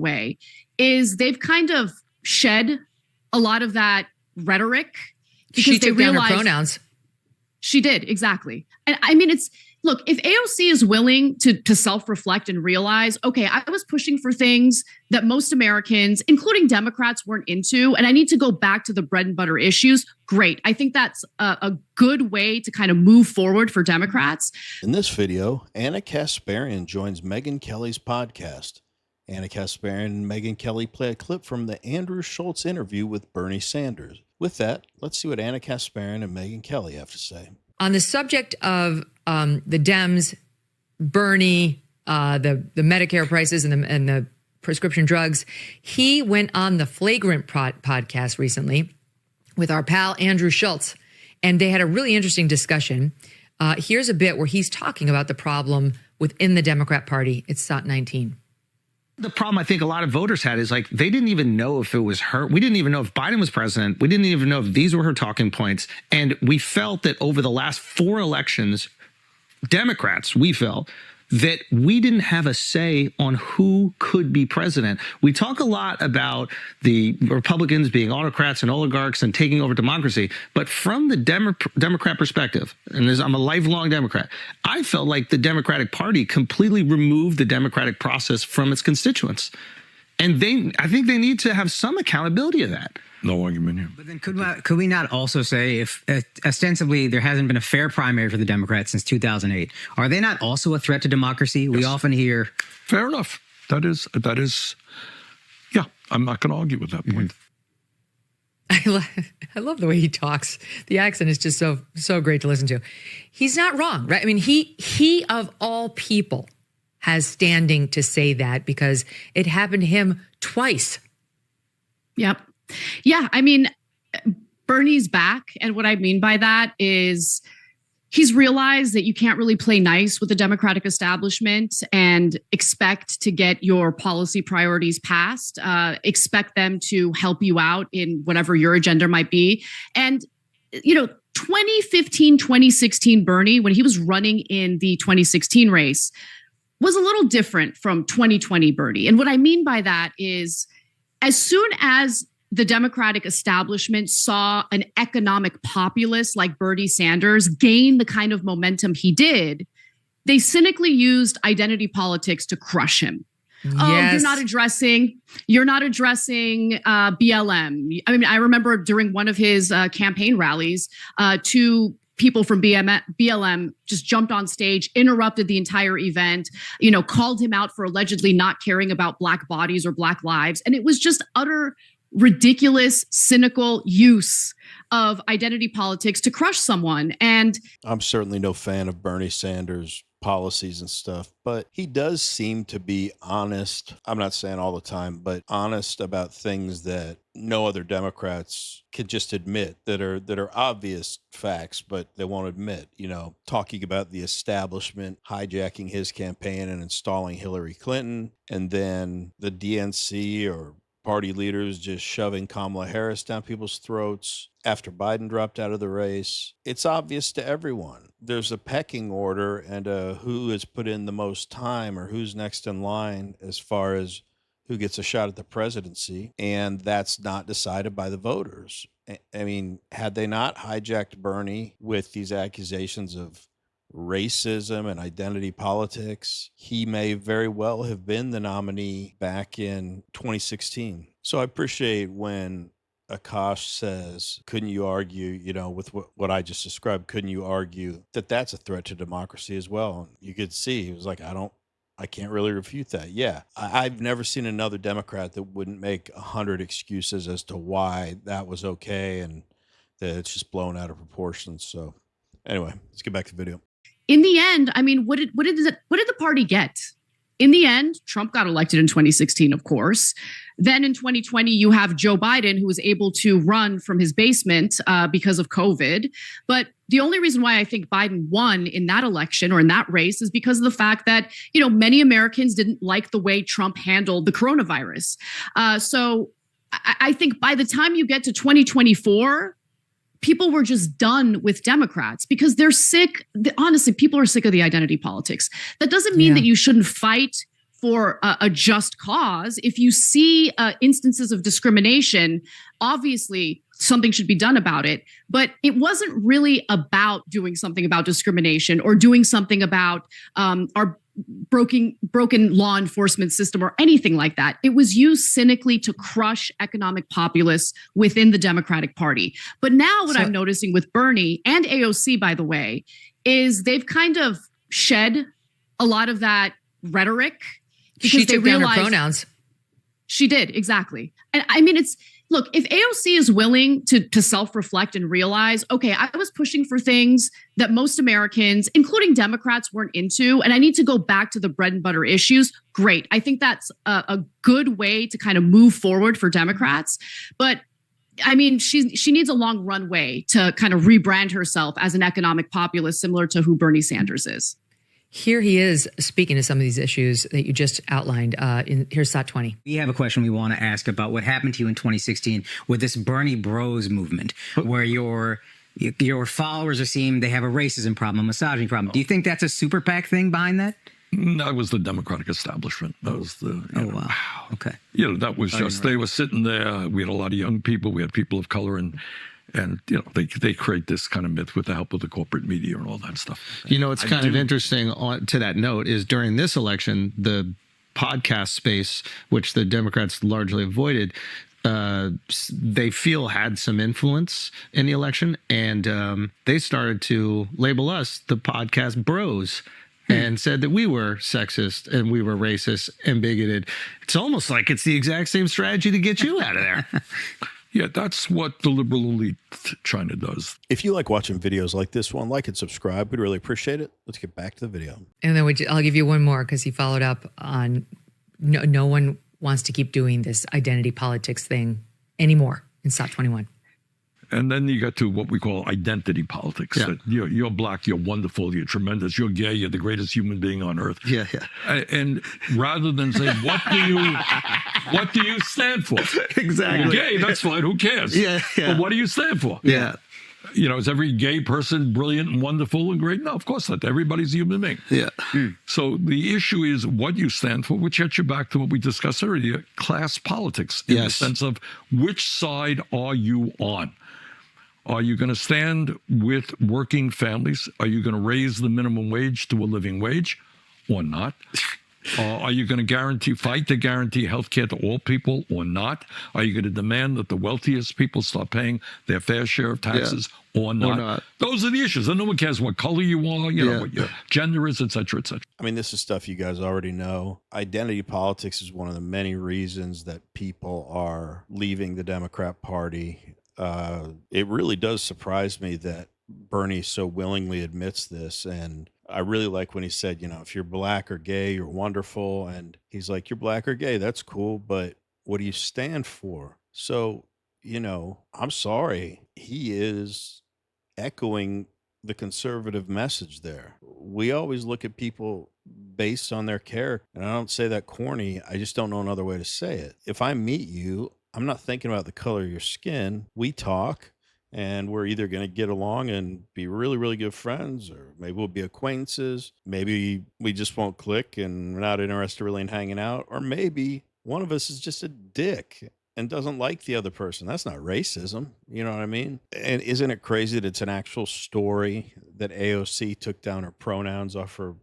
way is they've kind of shed a lot of that rhetoric because she took down her pronouns. She did, exactly. And I mean, look, if AOC is willing to self-reflect and realize, okay, I was pushing for things that most Americans, including Democrats, weren't into, and I need to go back to the bread and butter issues, great. I think that's a good way to kind of move forward for Democrats. In this video, Anna Kasparian joins Megyn Kelly's podcast. Anna Kasparian and Megyn Kelly play a clip from the Andrew Schulz interview with Bernie Sanders. With that, let's see what Anna Kasparian and Megyn Kelly have to say. On the subject of the Dems, Bernie, the Medicare prices and the prescription drugs, he went on the Flagrant podcast recently with our pal Andrew Schulz, and they had a really interesting discussion. Here's a bit where he's talking about the problem within the Democrat Party. It's SOT 19. The problem I think a lot of voters had is like they didn't even know if it was her. We didn't even know if Biden was president. We didn't even know if these were her talking points. And we felt that over the last 4 elections, Democrats, we felt that we didn't have a say on who could be president. We talk a lot about the Republicans being autocrats and oligarchs and taking over democracy. But from the Democrat perspective, and I'm a lifelong Democrat, I felt like the Democratic Party completely removed the democratic process from its constituents. And I think they need to have some accountability of that. No argument here. But then could we not also say if ostensibly there hasn't been a fair primary for the Democrats since 2008, are they not also a threat to democracy? Yes. We often hear. Fair enough. That is, yeah, I'm not going to argue with that point. I love the way he talks. The accent is just so great to listen to. He's not wrong, right? I mean, he of all people has standing to say that because it happened to him twice. Yep. Yeah, I mean, Bernie's back. And what I mean by that is he's realized that you can't really play nice with the Democratic establishment and expect to get your policy priorities passed, expect them to help you out in whatever your agenda might be. And, 2015, 2016 Bernie, when he was running in the 2016 race, was a little different from 2020 Bernie. And what I mean by that is as soon as the Democratic establishment saw an economic populist like Bernie Sanders gain the kind of momentum he did, they cynically used identity politics to crush him. Yes. Oh, you're not addressing BLM. I mean, I remember during one of his campaign rallies, 2 people from BLM just jumped on stage, interrupted the entire event, called him out for allegedly not caring about Black bodies or Black lives. And it was just utter ridiculous, cynical use of identity politics to crush someone. And I'm certainly no fan of Bernie Sanders' policies and stuff, but he does seem to be honest. I'm not saying all the time, but honest about things that no other Democrats could just admit that are obvious facts, but they won't admit, talking about the establishment hijacking his campaign and installing Hillary Clinton, and then the DNC or party leaders just shoving Kamala Harris down people's throats after Biden dropped out of the race. It's obvious to everyone. There's a pecking order and who has put in the most time or who's next in line as far as who gets a shot at the presidency. And that's not decided by the voters. I mean, had they not hijacked Bernie with these accusations of racism and identity politics, he may very well have been the nominee back in 2016. So I appreciate when Akash says, couldn't you argue, with what I just described, couldn't you argue that that's a threat to democracy as well? And you could see he was like, I can't really refute that. Yeah, I've never seen another Democrat that wouldn't make 100 excuses as to why that was okay and that it's just blown out of proportion. So anyway, let's get back to the video. In the end, I mean, what did the party get? In the end, Trump got elected in 2016, of course. Then in 2020, you have Joe Biden, who was able to run from his basement because of COVID. But the only reason why I think Biden won in that election or in that race is because of the fact that, many Americans didn't like the way Trump handled the coronavirus. So I think by the time you get to 2024, people were just done with Democrats because they're sick. Honestly, people are sick of the identity politics. That doesn't mean that you shouldn't fight for a just cause. If you see instances of discrimination, obviously something should be done about it. But it wasn't really about doing something about discrimination or doing something about our broken law enforcement system or anything like that. It was used cynically to crush economic populists within the Democratic Party. But now what I'm noticing with Bernie and AOC, by the way, is they've kind of shed a lot of that rhetoric. Because she took down her pronouns. She did, exactly. And I mean, look, if AOC is willing to self-reflect and realize, okay, I was pushing for things that most Americans, including Democrats, weren't into, and I need to go back to the bread and butter issues, great. I think that's a good way to kind of move forward for Democrats. But I mean, she needs a long runway to kind of rebrand herself as an economic populist, similar to who Bernie Sanders is. Here he is speaking to some of these issues that you just outlined. Here's SOT 20. We have a question we want to ask about what happened to you in 2016 with this Bernie Bros movement, where your followers are seeing they have a racism problem, a misogyny problem. Do you think that's a super PAC thing behind that? That was the Democratic establishment. That was the. Wow. Okay. That was just, they were sitting there. We had a lot of young people. We had people of color, and they create this kind of myth with the help of the corporate media and all that stuff. It's kind of interesting to that note is during this election, the podcast space, which the Democrats largely avoided, they feel had some influence in the election, and they started to label us the podcast bros. And said that we were sexist and we were racist and bigoted. It's almost like it's the exact same strategy to get you out of there. Yeah, that's what the liberal elite China does. If you like watching videos like this one, like and subscribe. We'd really appreciate it. Let's get back to the video. And then I'll give you one more because he followed up on no one wants to keep doing this identity politics thing anymore in SOT 21. And then you get to what we call identity politics. Yeah. That you're black, you're wonderful, you're tremendous, you're gay, you're the greatest human being on earth. Yeah. And rather than say, what do you stand for? Exactly. Gay, that's fine, who cares? Yeah. But what do you stand for? Yeah. Is every gay person brilliant and wonderful and great? No, of course not. Everybody's a human being. Yeah. So the issue is what you stand for, which gets you back to what we discussed earlier, class politics, in the sense of which side are you on? Are you going to stand with working families? Are you going to raise the minimum wage to a living wage or not? Are you going to fight to guarantee health care to all people or not? Are you going to demand that the wealthiest people start paying their fair share of taxes or not? Those are the issues. And no one cares what color you are, what your gender is, et cetera, et cetera. I mean, this is stuff you guys already know. Identity politics is one of the many reasons that people are leaving the Democrat Party. It really does surprise me that Bernie so willingly admits this. And I really like when he said, if you're black or gay, you're wonderful. And he's like, you're black or gay, that's cool. But what do you stand for? So, I'm sorry. He is echoing the conservative message there. We always look at people based on their character. And I don't say that corny. I just don't know another way to say it. If I meet you, I'm not thinking about the color of your skin. We talk, and we're either going to get along and be really, really good friends, or maybe we'll be acquaintances. Maybe we just won't click and we're not interested really in hanging out. Or maybe one of us is just a dick and doesn't like the other person. That's not racism. You know what I mean? And isn't it crazy that it's an actual story that AOC took down her pronouns off her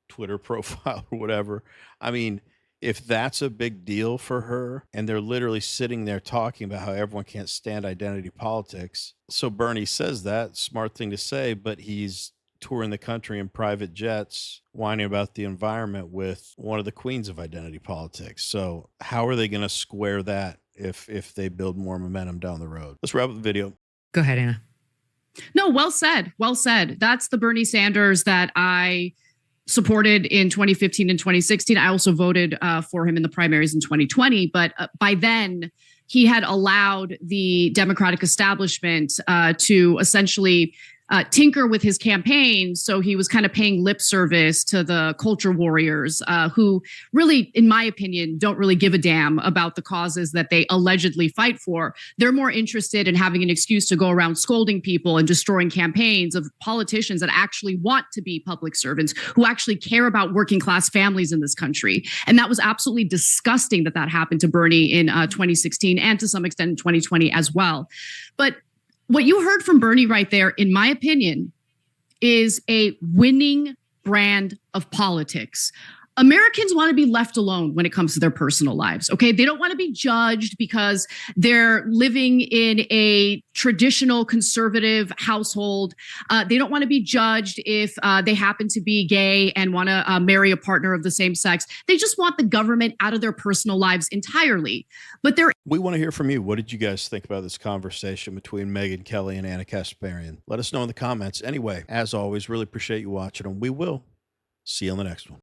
Twitter profile or whatever? I mean, if that's a big deal for her, and they're literally sitting there talking about how everyone can't stand identity politics. So Bernie says that, smart thing to say, but he's touring the country in private jets, whining about the environment with one of the queens of identity politics. So how are they going to square that if they build more momentum down the road? Let's wrap up the video. Go ahead, Anna. No, well said. Well said. That's the Bernie Sanders that I supported in 2015 and 2016. I also voted for him in the primaries in 2020. But by then, he had allowed the Democratic establishment to essentially tinker with his campaign. So he was kind of paying lip service to the culture warriors who really, in my opinion, don't really give a damn about the causes that they allegedly fight for. They're more interested in having an excuse to go around scolding people and destroying campaigns of politicians that actually want to be public servants, who actually care about working class families in this country. And that was absolutely disgusting that that happened to Bernie in 2016 and to some extent in 2020 as well. But what you heard from Bernie right there, in my opinion, is a winning brand of politics. Americans want to be left alone when it comes to their personal lives, okay? They don't want to be judged because they're living in a traditional conservative household. They don't want to be judged if they happen to be gay and want to marry a partner of the same sex. They just want the government out of their personal lives entirely. But we want to hear from you. What did you guys think about this conversation between Megyn Kelly and Anna Kasparian? Let us know in the comments. Anyway, as always, really appreciate you watching, and we will see you on the next one.